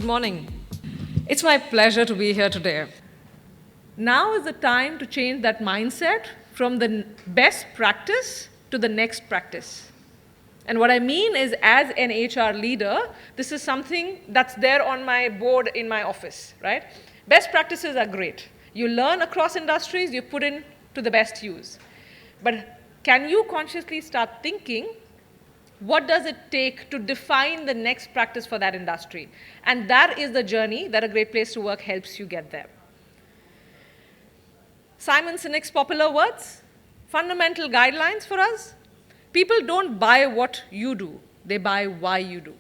morning. It's my pleasure to be here today. Now is the time to change that mindset from the best practice to the next practice. And what I mean is, as an HR leader, this is something that's there on my board in my office, right? Best practices are great. You learn across industries, you put in to the best use. But can you consciously start thinking, what does it take to define the next practice for that industry? And that is the journey that a great place to work helps you get there. Simon Sinek's popular words, fundamental guidelines for us. People don't buy what you do, they buy why you do.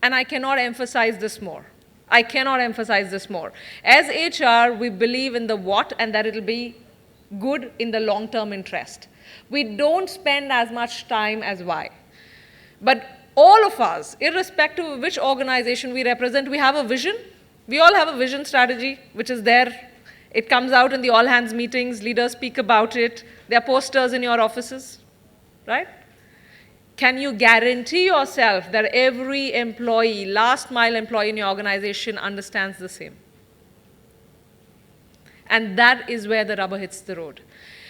And I cannot emphasize this more. I cannot emphasize this more. As HR, we believe in the what and that it'll be good in the long-term interest. We don't spend as much time as why. But all of us, irrespective of which organization we represent, we have a vision. We all have a vision strategy, which is there. It comes out in the all-hands meetings. Leaders speak about it. There are posters in your offices, right? Can you guarantee yourself that every employee, last-mile employee in your organization understands the same? And that is where the rubber hits the road.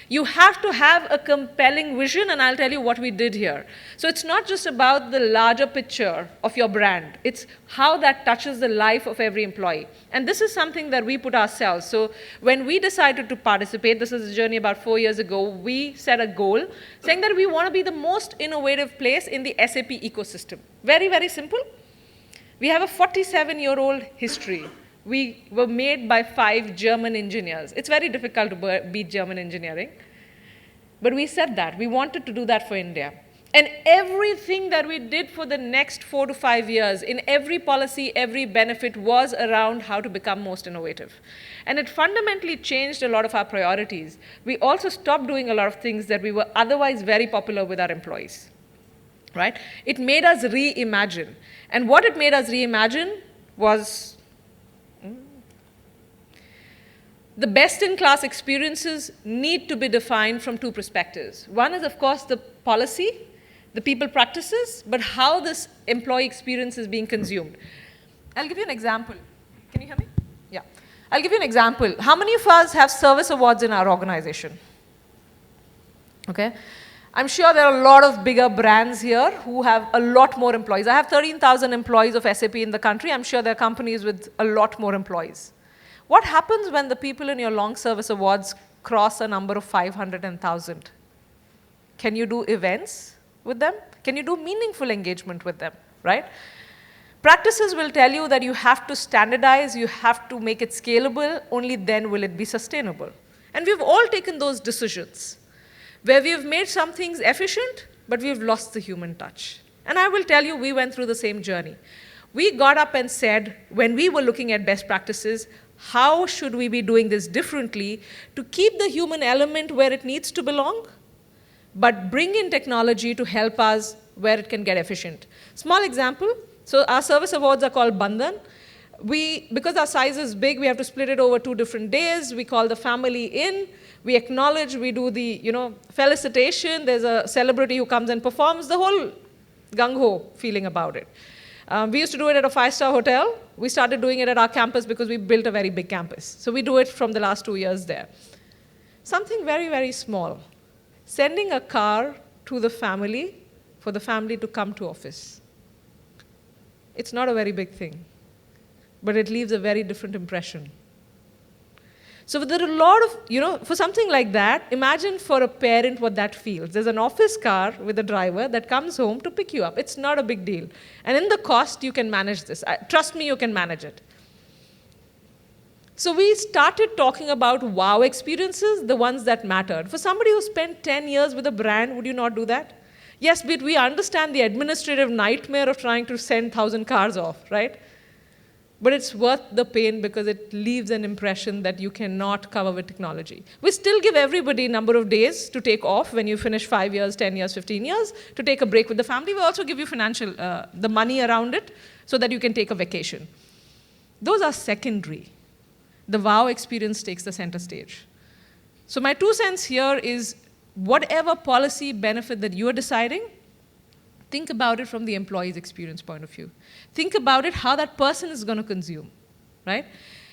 You have to have a compelling vision, and I'll tell you what we did here. So it's not just about the larger picture of your brand. It's how that touches the life of every employee. And this is something that we put ourselves. So when we decided to participate, this is a journey about 4 years ago, we set a goal saying that we want to be the most innovative place in the SAP ecosystem. Very, very simple. We have a 47-year-old history. We were made by 5 German engineers. It's very difficult to beat German engineering. But we said that. We wanted to do that for India. And everything that we did for the next 4 to 5 years, in every policy, every benefit, was around how to become most innovative. And it fundamentally changed a lot of our priorities. We also stopped doing a lot of things that we were otherwise very popular with our employees. Right? It made us reimagine. And what it made us reimagine was the best-in-class experiences need to be defined from 2 perspectives. One is, of course, the policy, the people practices, but how this employee experience is being consumed. I'll give you an example. Can you hear me? Yeah. I'll give you an example. How many of us have service awards in our organization? Okay. I'm sure there are a lot of bigger brands here who have a lot more employees. I have 13,000 employees of SAP in the country. I'm sure there are companies with a lot more employees. What happens when the people in your long service awards cross a number of 500 and 1,000? Can you do events with them? Can you do meaningful engagement with them, right? Practices will tell you that you have to standardize, you have to make it scalable, only then will it be sustainable. And we've all taken those decisions where we've made some things efficient, but we've lost the human touch. And I will tell you, we went through the same journey. We got up and said, when we were looking at best practices, how should we be doing this differently to keep the human element where it needs to belong, but bring in technology to help us where it can get efficient. Small example, so our service awards are called Bandhan. Because our size is big, we have to split it over 2 different days. We call the family in, we acknowledge, we do the felicitation, there's a celebrity who comes and performs, the whole gung-ho feeling about it. We used to do it at a 5-star hotel. We started doing it at our campus because we built a very big campus. So we do it from the last 2 years there. Something very, very small. Sending a car to the family for the family to come to office. It's not a very big thing, but it leaves a very different impression. So there are a lot of, for something like that, imagine for a parent what that feels. There's an office car with a driver that comes home to pick you up. It's not a big deal. And in the cost, you can manage this. Trust me, you can manage it. So we started talking about wow experiences, the ones that mattered. For somebody who spent 10 years with a brand, would you not do that? Yes, but we understand the administrative nightmare of trying to send 1,000 cars off, right? But it's worth the pain because it leaves an impression that you cannot cover with technology. We still give everybody a number of days to take off when you finish 5 years, 10 years, 15 years, to take a break with the family. We also give you financial, the money around it so that you can take a vacation. Those are secondary. The wow experience takes the center stage. So my 2 cents here is whatever policy benefit that you're deciding, Think about it from the employee's experience point of view. Think about it how that person is going to consume, right?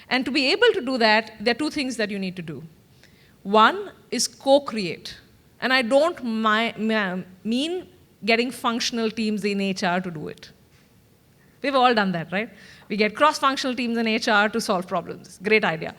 And to be able to do that, there are two things that you need to do. One is co-create. And I don't mean getting functional teams in HR to do it. We've all done that, right? We get cross-functional teams in HR to solve problems. Great idea.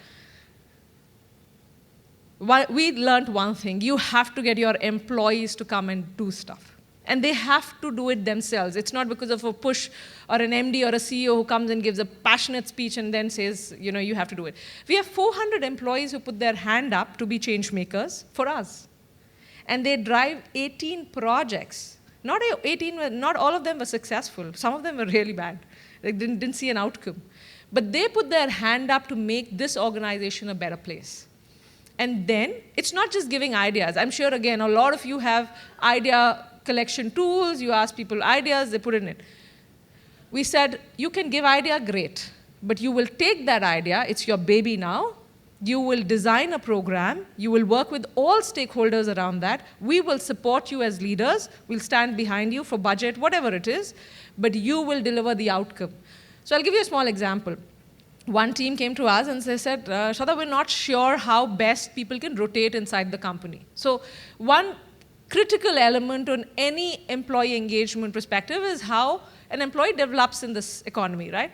We learned one thing. You have to get your employees to come and do stuff. And they have to do it themselves. It's not because of a push or an MD or a CEO who comes and gives a passionate speech and then says, you have to do it. We have 400 employees who put their hand up to be change makers for us. And they drive 18 projects. Not all of them were successful. Some of them were really bad. They didn't see an outcome. But they put their hand up to make this organization a better place. And then, it's not just giving ideas. I'm sure, again, a lot of you have idea collection tools. You ask people ideas, they put it in it. We said, you can give idea, great. But you will take that idea, it's your baby now. You will design a program. You will work with all stakeholders around that. We will support you as leaders. We'll stand behind you for budget, whatever it is. But you will deliver the outcome. So I'll give you a small example. One team came to us and they said, Shraddha, we're not sure how best people can rotate inside the company. So one critical element on any employee engagement perspective is how an employee develops in this economy, right?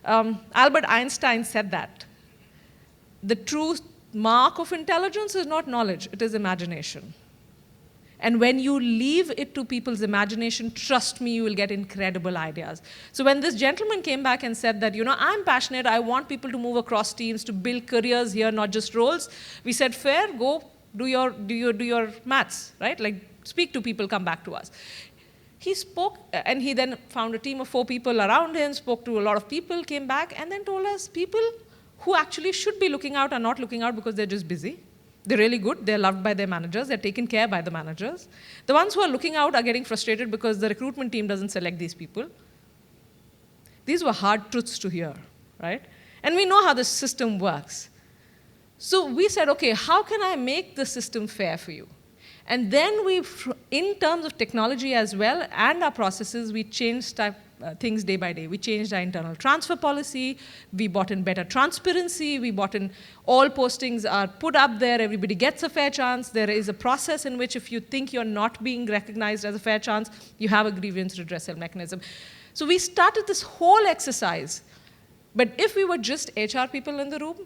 Albert Einstein said that. The true mark of intelligence is not knowledge, it is imagination. And when you leave it to people's imagination, trust me, you will get incredible ideas. So when this gentleman came back and said that, I'm passionate, I want people to move across teams, to build careers here, not just roles, we said, fair, go do your maths, right? Like, speak to people, come back to us. He spoke, and he then found a team of 4 people around him, spoke to a lot of people, came back, and then told us people who actually should be looking out are not looking out because they're just busy. They're really good. They're loved by their managers. They're taken care by the managers. The ones who are looking out are getting frustrated because the recruitment team doesn't select these people. These were hard truths to hear, right? And we know how the system works. So we said, okay, how can I make the system fair for you? And then in terms of technology as well and our processes, we changed things day by day. We changed our internal transfer policy. We brought in better transparency. We brought in all postings are put up there. Everybody gets a fair chance. There is a process in which if you think you're not being recognized as a fair chance, you have a grievance redressal mechanism. So we started this whole exercise. But if we were just HR people in the room,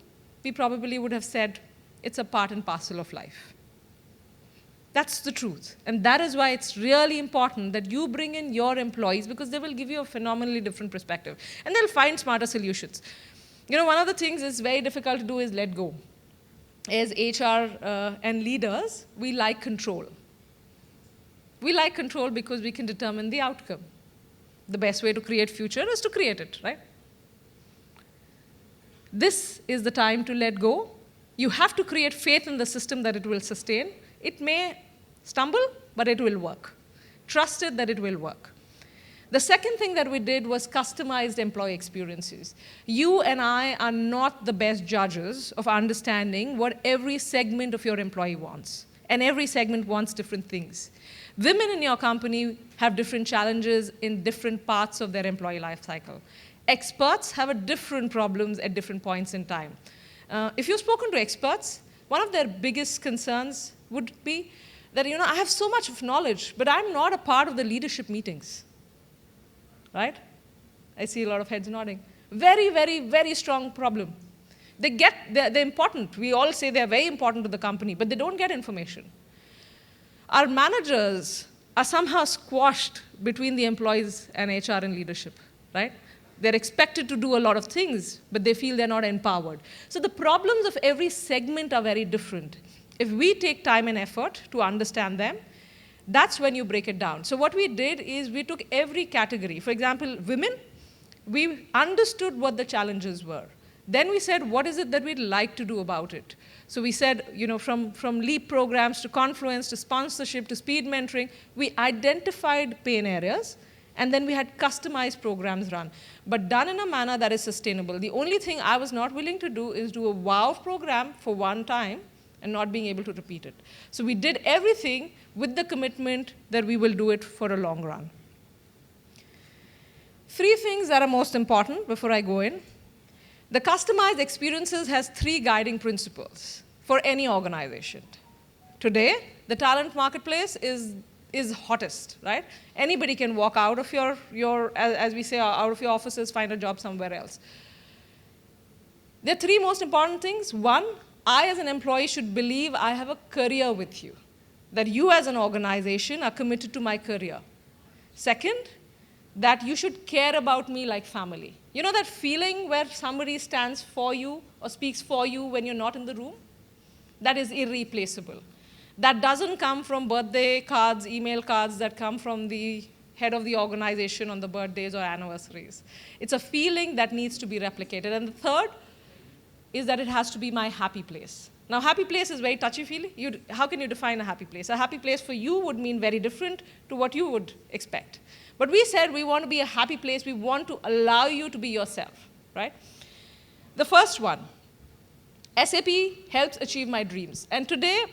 we probably would have said, it's a part and parcel of life. That's the truth. And that is why it's really important that you bring in your employees because they will give you a phenomenally different perspective. And they'll find smarter solutions. One of the things that's very difficult to do is let go. As HR and leaders, we like control. We like control because we can determine the outcome. The best way to create future is to create it, right? This is the time to let go. You have to create faith in the system that it will sustain. It may stumble, but it will work. Trust it that it will work. The second thing that we did was customized employee experiences. You and I are not the best judges of understanding what every segment of your employee wants. And every segment wants different things. Women in your company have different challenges in different parts of their employee life cycle. Experts have different problems at different points in time. If you've spoken to experts, one of their biggest concerns would be that, I have so much of knowledge, but I'm not a part of the leadership meetings, right? I see a lot of heads nodding. Very, very, very strong problem. They're important. We all say they're very important to the company, but they don't get information. Our managers are somehow squashed between the employees and HR and leadership, right? They're expected to do a lot of things, but they feel they're not empowered. So the problems of every segment are very different. If we take time and effort to understand them, that's when you break it down. So what we did is we took every category. For example, women, we understood what the challenges were. Then we said, what is it that we'd like to do about it? So we said, from LEAP programs to Confluence to sponsorship to speed mentoring, we identified pain areas, and then we had customized programs run, but done in a manner that is sustainable. The only thing I was not willing to do is do a wow program for one time and not being able to repeat it. So we did everything with the commitment that we will do it for a long run. Three things that are most important before I go in. The customized experiences has three guiding principles for any organization. Today, the talent marketplace is hottest, right? Anybody can walk out of your as we say, out of your offices, find a job somewhere else. There are three most important things. One, I as an employee should believe I have a career with you, that you as an organization are committed to my career. Second, that you should care about me like family. You know that feeling where somebody stands for you or speaks for you when you're not in the room? That is irreplaceable. That doesn't come from birthday cards, email cards that come from the head of the organization on the birthdays or anniversaries. It's a feeling that needs to be replicated. And the third is that it has to be my happy place. Now, happy place is very touchy-feely. How can you define a happy place? A happy place for you would mean very different to what you would expect. But we said we want to be a happy place. We want to allow you to be yourself, right? The first one, SAP helps achieve my dreams. And today,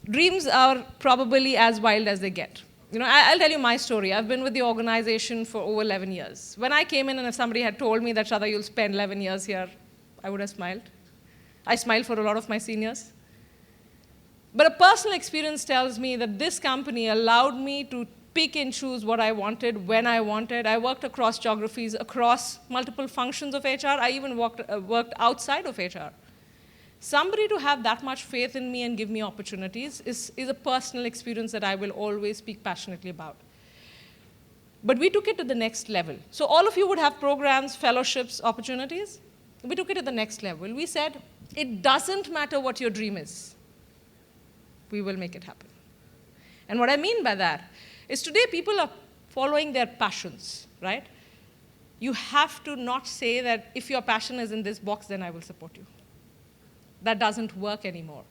dreams are probably as wild as they get. You know, I'll tell you my story. I've been with the organization for over 11 years. When I came in and if somebody had told me that, Shraddha, you'll spend 11 years here, I would have smiled. I smiled for a lot of my seniors. But a personal experience tells me that this company allowed me to pick and choose what I wanted, when I wanted. I worked across geographies, across multiple functions of HR. I even worked outside of HR. Somebody to have that much faith in me and give me opportunities is a personal experience that I will always speak passionately about. But we took it to the next level. So all of you would have programs, fellowships, opportunities. We took it to the next level. We said, it doesn't matter what your dream is. We will make it happen. And what I mean by that is today people are following their passions, right? You have to not say that if your passion is in this box, then I will support you. That doesn't work anymore.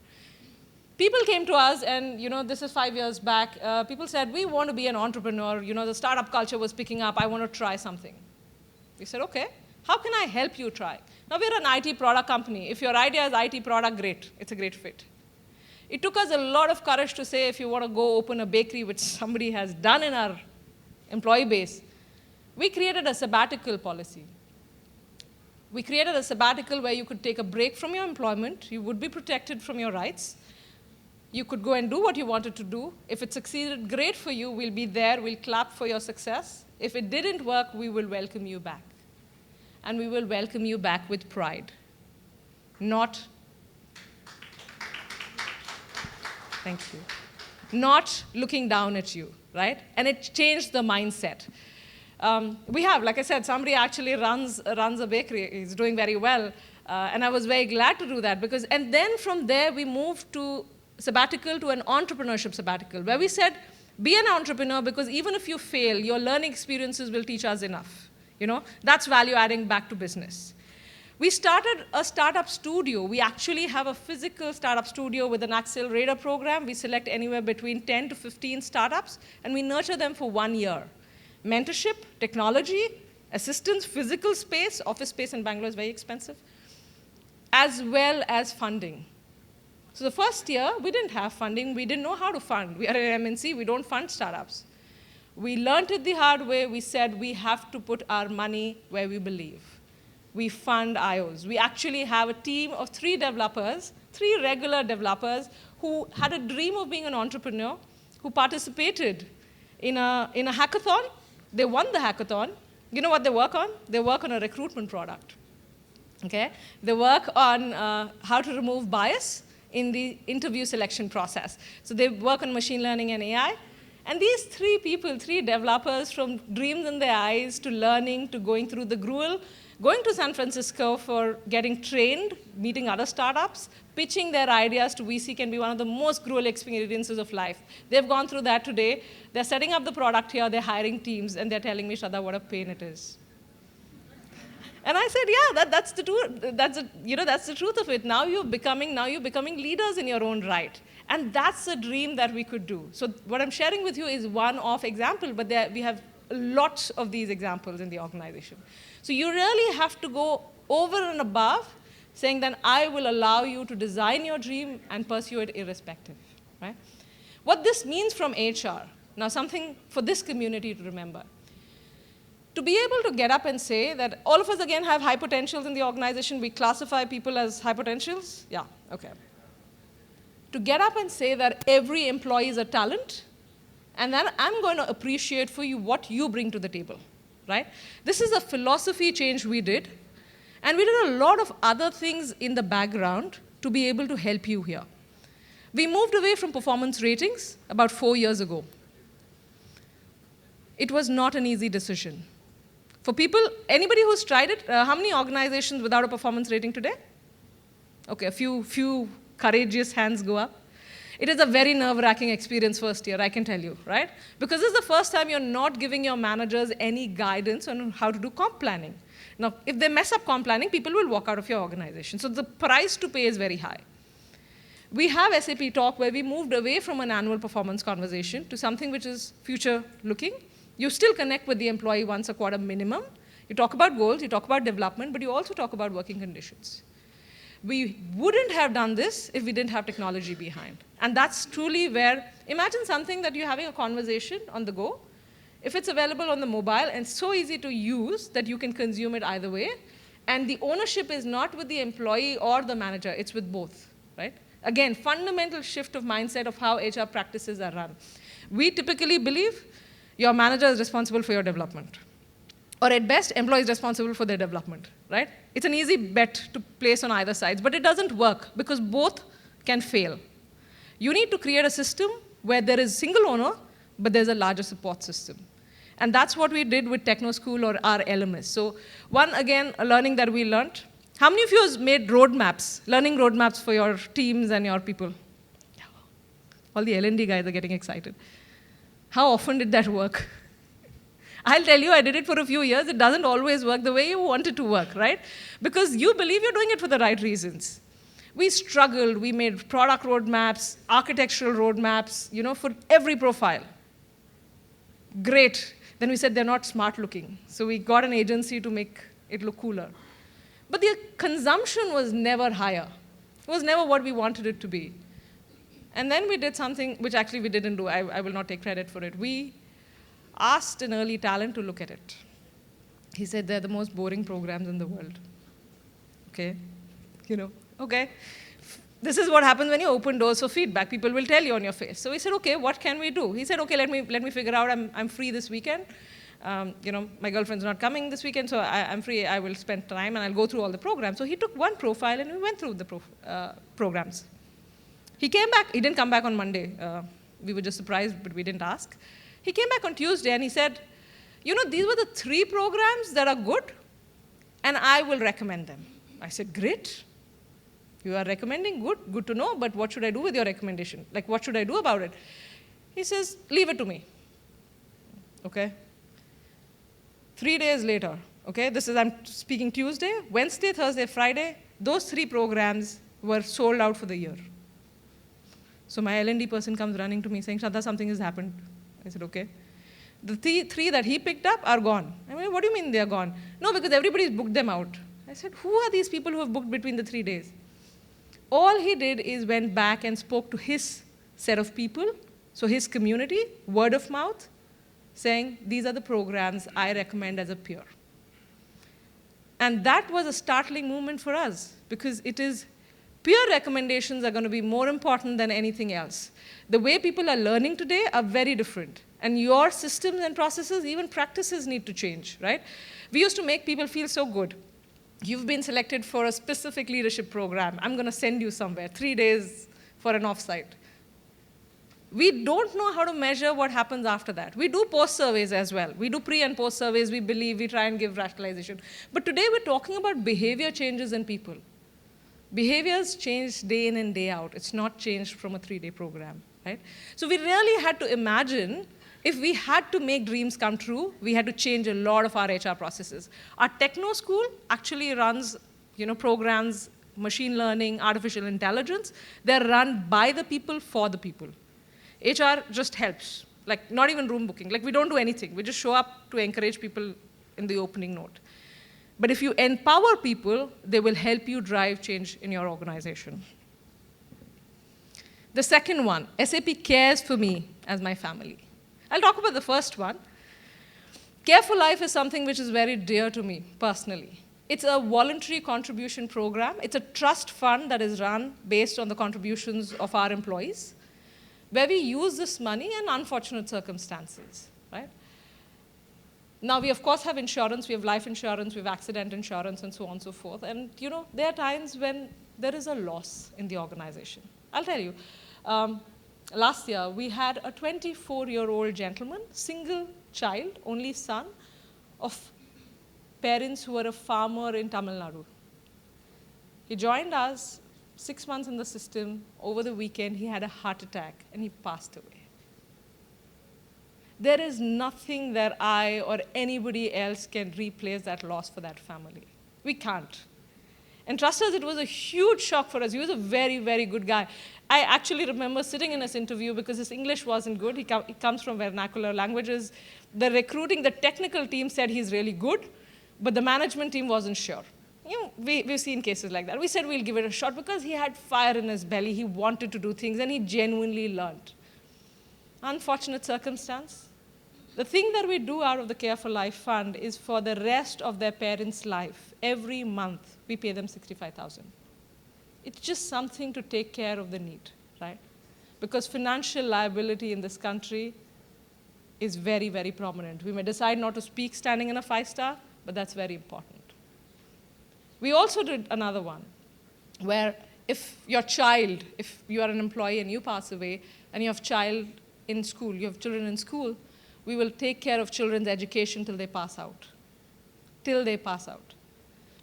People came to us, and this is 5 years back. People said, we want to be an entrepreneur. The startup culture was picking up. I want to try something. We said, OK, how can I help you try? Now, we're an IT product company. If your idea is IT product, great. It's a great fit. It took us a lot of courage to say, if you want to go open a bakery, which somebody has done in our employee base, we created a sabbatical policy. We created a sabbatical where you could take a break from your employment. You would be protected from your rights. You could go and do what you wanted to do. If it succeeded, great for you. We'll be there. We'll clap for your success. If it didn't work, we will welcome you back. And we will welcome you back with pride, not, thank you, not looking down at you, right? And it changed the mindset. We have, like I said, somebody actually runs a bakery. He's doing very well. And I was very glad to do that. And then from there, we moved to sabbatical to an entrepreneurship sabbatical, where we said, be an entrepreneur, because even if you fail, your learning experiences will teach us enough. That's value adding back to business. We started a startup studio. We actually have a physical startup studio with an accelerator program. We select anywhere between 10 to 15 startups, and we nurture them for 1 year. Mentorship, technology, assistance, physical space. Office space in Bangalore is very expensive, as well as funding. So the first year, we didn't have funding. We didn't know how to fund. We are an MNC. We don't fund startups. We learned it the hard way. We said we have to put our money where we believe. We fund IOs. We actually have a team of 3 developers, 3 regular developers who had a dream of being an entrepreneur, who participated in a hackathon. They won the hackathon. You know what they work on? They work on a recruitment product. Okay? They work on how to remove bias in the interview selection process. So they work on machine learning and AI. And these 3 people, 3 developers, from dreams in their eyes to learning to going through the gruel, going to San Francisco for getting trained, meeting other startups, pitching their ideas to VC can be one of the most gruel experiences of life. They've gone through that today. They're setting up the product here. They're hiring teams. And they're telling me, Shraddha, what a pain it is. And I said, yeah, that's the truth. That's the truth of it. Now you're becoming leaders in your own right. And that's a dream that we could do. So what I'm sharing with you is one-off example, but we have lots of these examples in the organization. So you really have to go over and above, saying that I will allow you to design your dream and pursue it irrespective, right? What this means from HR, now something for this community to remember. to be able to get up and say that all of us, again, have high potentials in the organization. We classify people as high potentials. Yeah, OK. To get up and say that every employee is a talent, and then I'm going to appreciate for you what you bring to the table, right? This is a philosophy change we did. And we did a lot of other things in the background to be able to help you here. We moved away from performance ratings about 4 years ago. It was not an easy decision. For people, anybody who's tried it, how many organizations without a performance rating today? OK, a few courageous hands go up. It is a very nerve-wracking experience first year, I can tell you, right? Because this is the first time you're not giving your managers any guidance on how to do comp planning. Now, if they mess up comp planning, people will walk out of your organization. So the price to pay is very high. We have SAP Talk, where we moved away from an annual performance conversation to something which is future-looking. You still connect with the employee once a quarter minimum. You talk about goals, you talk about development, but you also talk about working conditions. We wouldn't have done this if we didn't have technology behind. And that's truly where, imagine something that you're having a conversation on the go. If it's available on the mobile and so easy to use that you can consume it either way, and the ownership is not with the employee or the manager, it's with both, right? Again, fundamental shift of mindset of how HR practices are run. We typically believe your manager is responsible for your development. Or at best, employee is responsible for their development, right? It's an easy bet to place on either sides, but it doesn't work because both can fail. You need to create a system where there is single owner, but there's a larger support system. And that's what we did with Techno School or our LMS. So one, again, a learning that we learned. How many of you have made roadmaps, learning roadmaps for your teams and your people? All the L&D guys are getting excited. How often did that work? I'll tell you, I did it for a few years. It doesn't always work the way you want it to work, right? Because you believe you're doing it for the right reasons. We struggled. We made product roadmaps, architectural roadmaps, for every profile. Great. Then we said they're not smart looking. So we got an agency to make it look cooler. But the consumption was never higher. It was never what we wanted it to be. And then we did something which actually we didn't do. I will not take credit for it. We asked an early talent to look at it. He said they're the most boring programs in the world. Okay, okay. This is what happens when you open doors for feedback. People will tell you on your face. So we said, okay, what can we do? He said, okay, let me figure out. I'm free this weekend. My girlfriend's not coming this weekend, so I'm free. I will spend time and I'll go through all the programs. So he took one profile and we went through the programs. He came back. He didn't come back on Monday. We were just surprised, but we didn't ask. He came back on Tuesday and he said, these were the 3 programs that are good, and I will recommend them. I said, great. You are recommending? Good to know, but what should I do with your recommendation? Like, what should I do about it? He says, leave it to me. Okay. 3 days later, okay, I'm speaking Tuesday, Wednesday, Thursday, Friday, those 3 programs were sold out for the year. So my L&D person comes running to me saying, Shraddha, something has happened. I said, okay. The 3 that he picked up are gone. I mean, what do you mean they're gone? No, because everybody's booked them out. I said, who are these people who have booked between the 3 days? All he did is went back and spoke to his set of people, so his community, word of mouth, saying, these are the programs I recommend as a peer. And that was a startling moment for us, because it is peer recommendations are going to be more important than anything else. The way people are learning today are very different. And your systems and processes, even practices need to change, right? We used to make people feel so good. You've been selected for a specific leadership program. I'm going to send you somewhere, 3 days for an offsite. We don't know how to measure what happens after that. We do post-surveys as well. We do pre- and post-surveys. We believe, we try and give rationalization. But today we're talking about behavior changes in people. Behaviors change day in and day out. It's not changed from a 3-day program, right? So we really had to imagine, if we had to make dreams come true, we had to change a lot of our HR processes. Our Techno School actually runs, programs, machine learning, artificial intelligence. They're run by the people for the people. HR just helps, like not even room booking. Like we don't do anything. We just show up to encourage people in the opening note. But if you empower people, they will help you drive change in your organization. The second one, SAP cares for me as my family. I'll talk about the first one. Care for Life is something which is very dear to me personally. It's a voluntary contribution program. It's a trust fund that is run based on the contributions of our employees, where we use this money in unfortunate circumstances, right? Now, we of course have insurance. We have life insurance, we have accident insurance, and so on and so forth. And there are times when there is a loss in the organization. I'll tell you, last year we had a 24-year-old gentleman, single child, only son, of parents who were a farmer in Tamil Nadu. He joined us, 6 months in the system. Over the weekend, he had a heart attack and he passed away. There is nothing that I or anybody else can replace that loss for that family. We can't. And trust us, it was a huge shock for us. He was a very, very good guy. I actually remember sitting in his interview because his English wasn't good. He comes from vernacular languages. The technical team said he's really good, but the management team wasn't sure. We've seen cases like that. We said we'll give it a shot because he had fire in his belly. He wanted to do things, and he genuinely learned. Unfortunate circumstance. The thing that we do out of the Care for Life Fund is for the rest of their parents' life. Every month, we pay them $65,000. It's just something to take care of the need, right? Because financial liability in this country is very, very prominent. We may decide not to speak standing in a 5-star, but that's very important. We also did another one, where if you are an employee and you pass away, and you have children in school, we will take care of children's education till they pass out.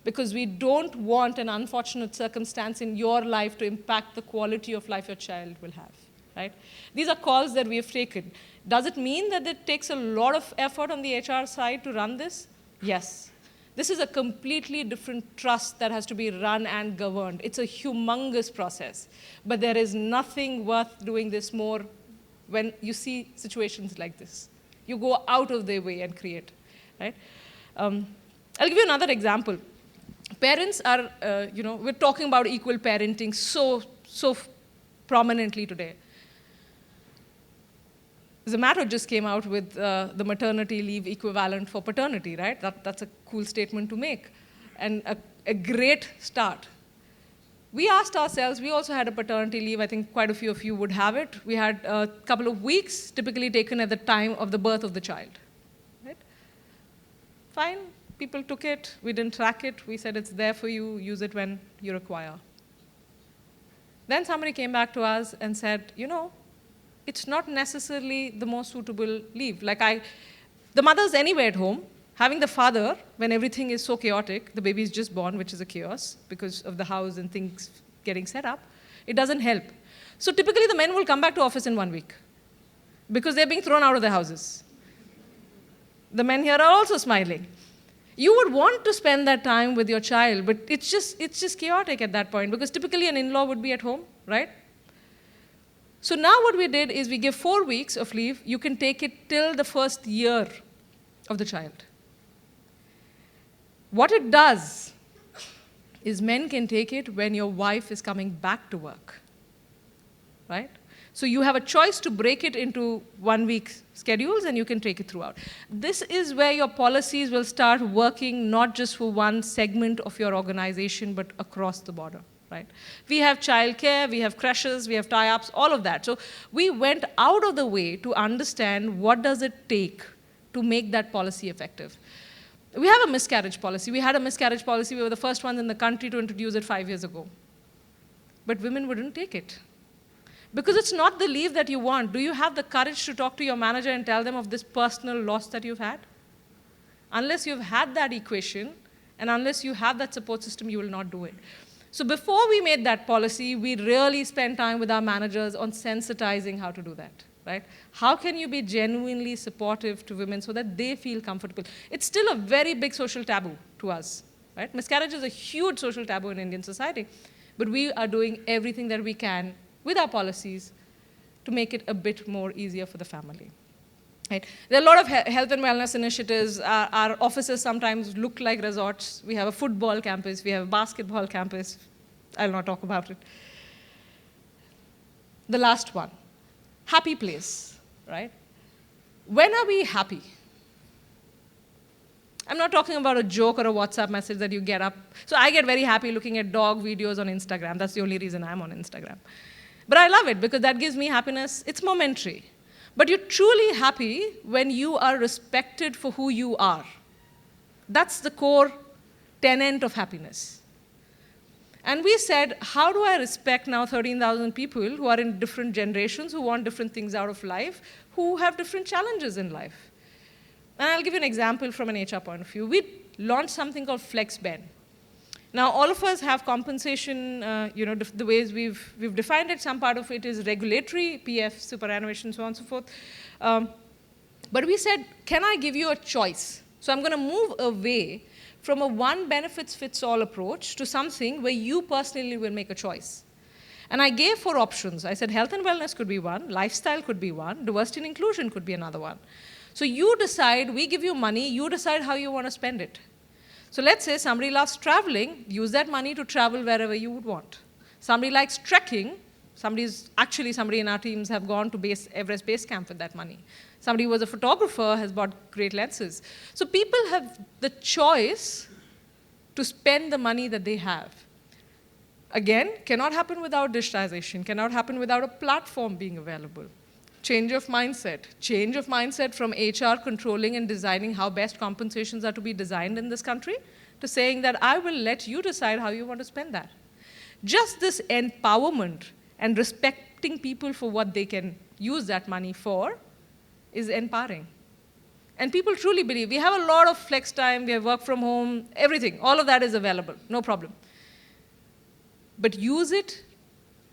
Because we don't want an unfortunate circumstance in your life to impact the quality of life your child will have, right? These are calls that we have taken. Does it mean that it takes a lot of effort on the HR side to run this? Yes. This is a completely different trust that has to be run and governed. It's a humongous process. But there is nothing worth doing this more when you see situations like this. You go out of their way and create, right? I'll give you another example. Parents are, we're talking about equal parenting so prominently today. Zomato just came out with the maternity leave equivalent for paternity, right? That's a cool statement to make, and a great start. We asked ourselves, we also had a paternity leave. I think quite a few of you would have it. We had a couple of weeks typically taken at the time of the birth of the child, right? Fine, people took it. We didn't track it. We said it's there for you. Use it when you require. Then somebody came back to us and said, it's not necessarily the most suitable leave. The mother's anyway at home. Having the father, when everything is so chaotic, the baby is just born, which is a chaos because of the house and things getting set up, it doesn't help. So typically the men will come back to office in 1 week because they're being thrown out of their houses. The men here are also smiling. You would want to spend that time with your child, but it's just chaotic at that point because typically an in-law would be at home, right? So now what we did is we give 4 weeks of leave. You can take it till the first year of the child. What it does is men can take it when your wife is coming back to work, right? So you have a choice to break it into 1 week schedules, and you can take it throughout. This is where your policies will start working not just for one segment of your organization, but across the border, right? We have childcare, we have creches, we have tie-ups, all of that. So we went out of the way to understand what does it take to make that policy effective. We have a miscarriage policy. We had a miscarriage policy. We were the first ones in the country to introduce it 5 years ago. But women wouldn't take it. Because it's not the leave that you want. Do you have the courage to talk to your manager and tell them of this personal loss that you've had? Unless you've had that equation, and unless you have that support system, you will not do it. So before we made that policy, we really spent time with our managers on sensitizing how to do that. Right? How can you be genuinely supportive to women so that they feel comfortable? It's still a very big social taboo to us. Right? Miscarriage is a huge social taboo in Indian society. But we are doing everything that we can with our policies to make it a bit more easier for the family. Right? There are a lot of health and wellness initiatives. Our offices sometimes look like resorts. We have a football campus. We have a basketball campus. I'll not talk about it. The last one. Happy place, right? When are we happy? I'm not talking about a joke or a WhatsApp message that you get up. So I get very happy looking at dog videos on Instagram. That's the only reason I'm on Instagram. But I love it because that gives me happiness. It's momentary. But you're truly happy when you are respected for who you are. That's the core tenet of happiness. And we said, how do I respect now 13,000 people who are in different generations, who want different things out of life, who have different challenges in life? And I'll give you an example from an HR point of view. We launched something called FlexBen. Now, all of us have compensation, the ways we've defined it. Some part of it is regulatory, PF, superannuation, so on and so forth. But we said, can I give you a choice? So I'm going to move away from a one benefits fits all approach to something where you personally will make a choice. And I gave 4 options. I said health and wellness could be one, lifestyle could be one, diversity and inclusion could be another one. So you decide, we give you money, you decide how you want to spend it. So let's say somebody loves traveling, use that money to travel wherever you would want. Somebody likes trekking, somebody in our teams have gone to Everest Base Camp with that money. Somebody who was a photographer has bought great lenses. So people have the choice to spend the money that they have. Again, cannot happen without digitization, cannot happen without a platform being available. Change of mindset from HR controlling and designing how best compensations are to be designed in this country to saying that I will let you decide how you want to spend that. Just this empowerment and respecting people for what they can use that money for is empowering. And people truly believe. We have a lot of flex time, we have work from home, everything. All of that is available, no problem. But use it,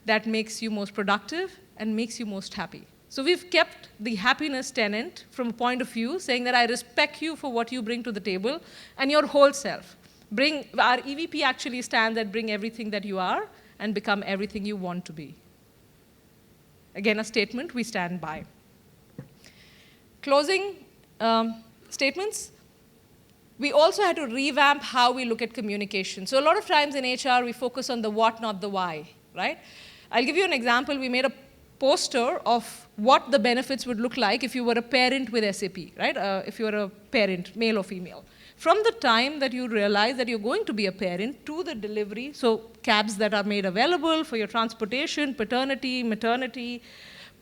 that makes you most productive and makes you most happy. So we've kept the happiness tenet from a point of view, saying that I respect you for what you bring to the table and your whole self. Our EVP actually stands at bring everything that you are and become everything you want to be. Again, a statement we stand by. Closing statements. We also had to revamp how we look at communication. So a lot of times in HR, we focus on the what, not the why, right? I'll give you an example. We made a poster of what the benefits would look like if you were a parent with SAP, right? If you were a parent, male or female. From the time that you realize that you're going to be a parent to the delivery, so cabs that are made available for your transportation, paternity, maternity,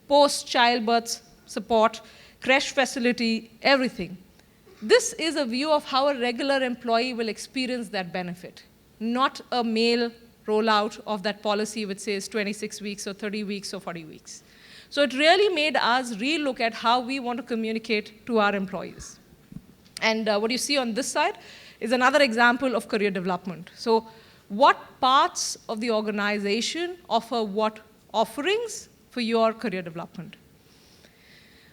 post-childbirth support, creche facility, everything. This is a view of how a regular employee will experience that benefit, not a mail rollout of that policy which says 26 weeks or 30 weeks or 40 weeks. So it really made us relook at how we want to communicate to our employees. And what you see on this side is another example of career development. So what parts of the organization offer what offerings for your career development?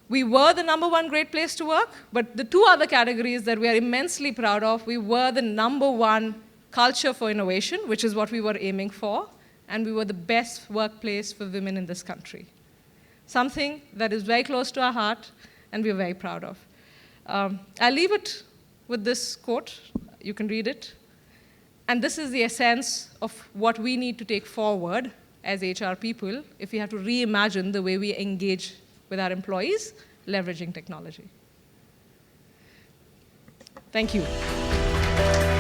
We were the #1 great place to work, but the 2 other categories that we are immensely proud of, we were the #1 culture for innovation, which is what we were aiming for, and we were the best workplace for women in this country. Something that is very close to our heart, and we're very proud of. I'll leave it with this quote. You can read it. And this is the essence of what we need to take forward as HR people if we have to reimagine the way we engage with our employees, leveraging technology. Thank you.